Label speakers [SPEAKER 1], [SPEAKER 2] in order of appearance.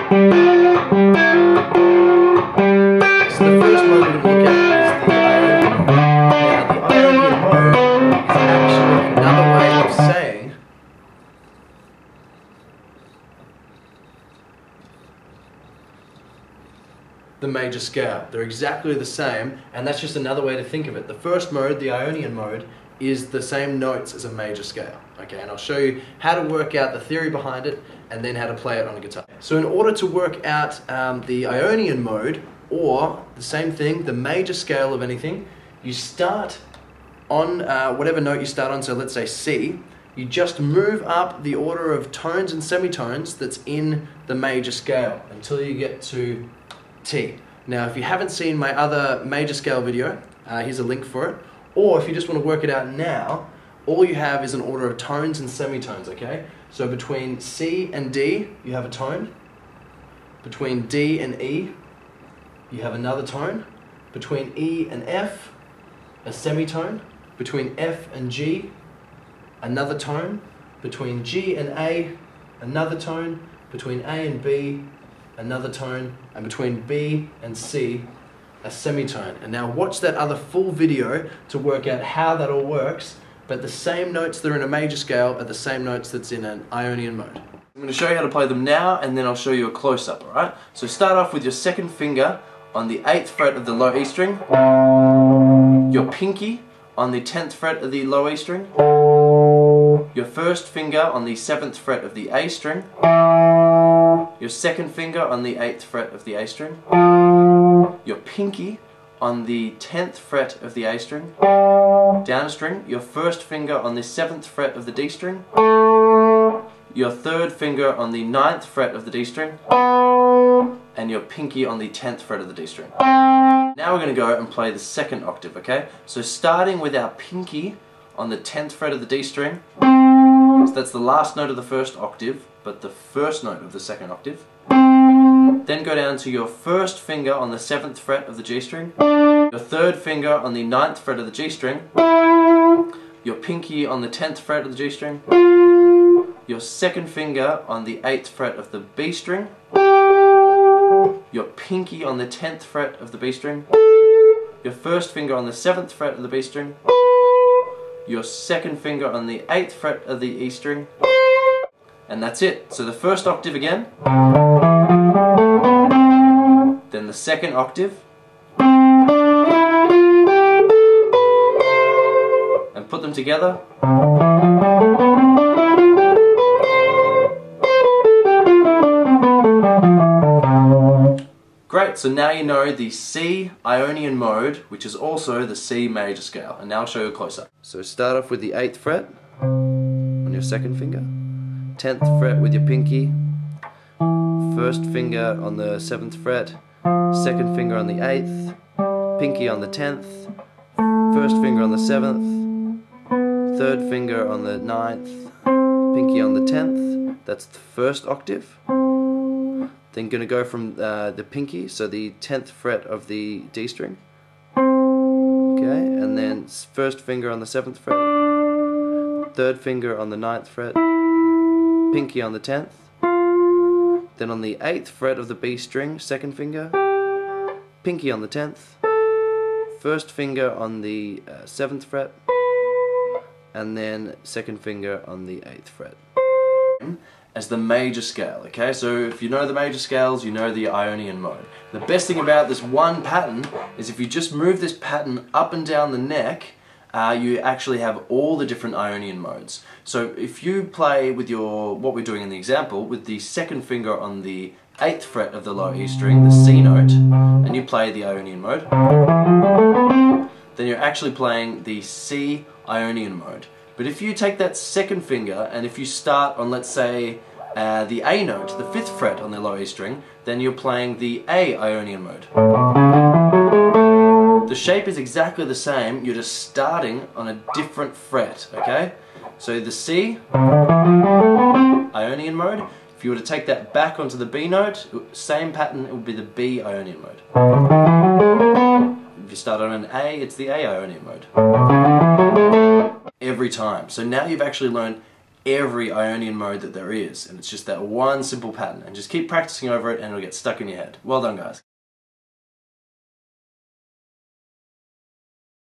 [SPEAKER 1] So the first mode we're going to look at is the Ionian mode. Now the Ionian mode is actually another way of saying the major scale. They're exactly the same, and that's just another way to think of it. The first mode, the Ionian mode, is the same notes as a major scale. Okay, and I'll show you how to work out the theory behind it and then how to play it on a guitar. So in order to work out the Ionian mode, or the same thing, the major scale of anything, you start on whatever note you start on, so let's say C, you just move up the order of tones and semitones that's in the major scale until you get to T. Now if you haven't seen my other major scale video, here's a link for it, or if you just want to work it out now, all you have is an order of tones and semitones, okay? So between C and D, you have a tone. Between D and E, you have another tone. Between E and F, a semitone. Between F and G, another tone. Between G and A, another tone. Between A and B, another tone. And between B and C, a semitone. And now watch that other full video to work out how that all works, but the same notes that are in a major scale are the same notes that's in an Ionian mode. I'm going to show you how to play them now, and then I'll show you a close-up, alright? So start off with your second finger on the 8th fret of the low E string, your pinky on the 10th fret of the low E string, your first finger on the 7th fret of the A string, your second finger on the 8th fret of the A string, your pinky on the 10th fret of the A string, down a string, your first finger on the 7th fret of the D string, your third finger on the 9th fret of the D string, and your pinky on the 10th fret of the D string. Now we're going to go and play the second octave, okay? So starting with our pinky on the 10th fret of the D string, so that's the last note of the first octave, but the first note of the second octave. Then go down to your first finger on the 7th fret of the G string, your third finger on the 9th fret of the G string, your pinky on the 10th fret of the G string, your second finger on the 8th fret of the B string, your pinky on the 10th fret of the B string, your first finger on the 7th fret of the B string, your second finger on the 8th fret of the E string, and that's it. So the first octave again, then the second octave, and put them together. Great, so now you know the C Ionian mode, which is also the C major scale. And now I'll show you a close-up. So start off with the 8th fret on your second finger, 10th fret with your pinky, first finger on the 7th fret, second finger on the 8th, pinky on the 10th, first finger on the 7th, third finger on the 9th, pinky on the 10th. That's the first octave. Then going to go from the pinky, so the 10th fret of the D string. Okay, and then first finger on the 7th fret, third finger on the 9th fret, pinky on the 10th. Then on the 8th fret of the B string, second finger, pinky on the 10th, first finger on the 7th fret, and then second finger on the 8th fret. As the major scale, okay? So if you know the major scales, you know the Ionian mode. The best thing about this one pattern is if you just move this pattern up and down the neck, you actually have all the different Ionian modes. So if you play with your, what we're doing in the example, with the second finger on the 8th fret of the low E string, the C note, and you play the Ionian mode, then you're actually playing the C Ionian mode. But if you take that second finger and if you start on, let's say, the A note, the 5th fret on the low E string, then you're playing the A Ionian mode. The shape is exactly the same, you're just starting on a different fret, okay? So the C Ionian mode, if you were to take that back onto the B note, same pattern, it would be the B Ionian mode. If you start on an A, it's the A Ionian mode. Every time. So now you've actually learned every Ionian mode that there is, and it's just that one simple pattern, and just keep practicing over it and it'll get stuck in your head. Well done, guys.